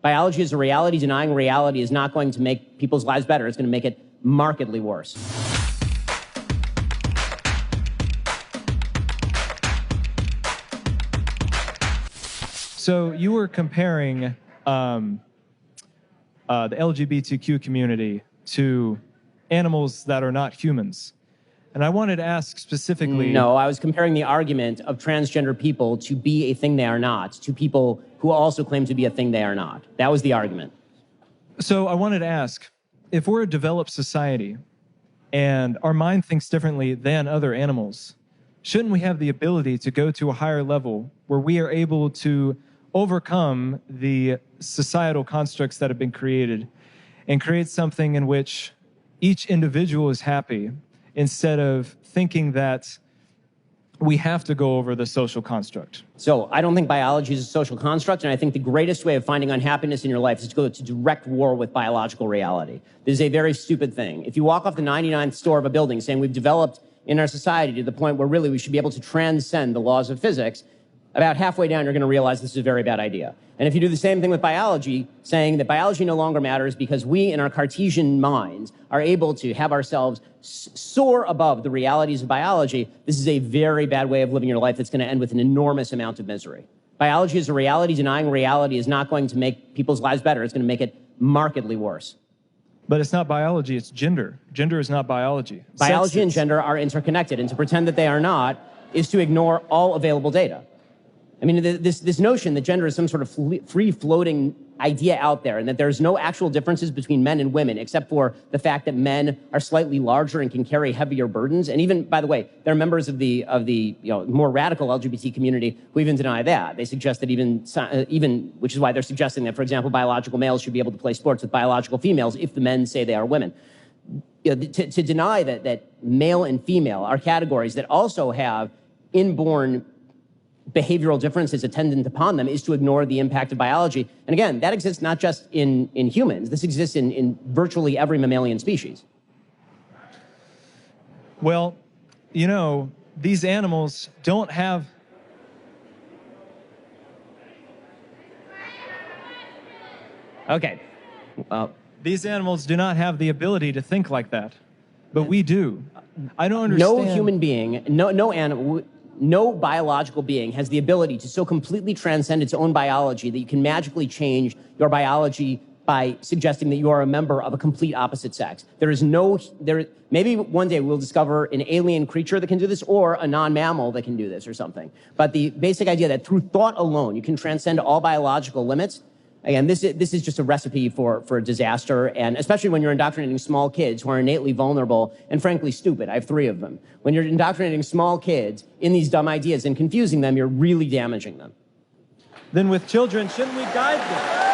Biology is a reality. Denying reality is not going to make people's lives better. It's going to make it markedly worse. So you were comparing the LGBTQ community to animals that are not humans. And I wanted to ask specifically... No, I was comparing the argument of transgender people to be a thing they are not, to people who also claim to be a thing they are not. That was the argument. So I wanted to ask, if we're a developed society and our mind thinks differently than other animals, shouldn't we have the ability to go to a higher level where we are able to overcome the societal constructs that have been created and create something in which each individual is happy, instead of thinking that we have to go over the social construct? So I don't think biology is a social construct, and I think the greatest way of finding unhappiness in your life is to go to direct war with biological reality. This is a very stupid thing. If you walk off the 99th floor of a building saying we've developed in our society to the point where really we should be able to transcend the laws of physics, about halfway down, you're going to realize this is a very bad idea. And if you do the same thing with biology, saying that biology no longer matters because we, in our Cartesian minds, are able to have ourselves soar above the realities of biology, this is a very bad way of living your life that's going to end with an enormous amount of misery. Biology is a reality. Denying reality is not going to make people's lives better. It's going to make it markedly worse. But it's not biology, it's gender. Gender is not biology. Biology and gender are interconnected, and to pretend that they are not is to ignore all available data. I mean, this notion that gender is some sort of free-floating idea out there and that there's no actual differences between men and women except for the fact that men are slightly larger and can carry heavier burdens. And even, by the way, there are members of the more radical LGBT community who even deny that. They suggest that even, which is why they're suggesting that, for example, biological males should be able to play sports with biological females if the men say they are women. To deny that male and female are categories that also have inborn behavioral differences attendant upon them is to ignore the impact of biology. And again, that exists not just in humans. This exists in virtually every mammalian species. Well, you know, these animals don't have... Okay. Well, these animals do not have the ability to think like that, but we do. I don't understand... No human being, no animal... No biological being has the ability to so completely transcend its own biology that you can magically change your biology by suggesting that you are a member of a complete opposite sex. Maybe one day we'll discover an alien creature that can do this, or a non-mammal that can do this or something. But the basic idea that through thought alone you can transcend all biological limits, again, this is just a recipe for disaster, and especially when you're indoctrinating small kids who are innately vulnerable and frankly stupid. I have 3 of them. When you're indoctrinating small kids in these dumb ideas and confusing them, you're really damaging them. Then with children, shouldn't we guide them?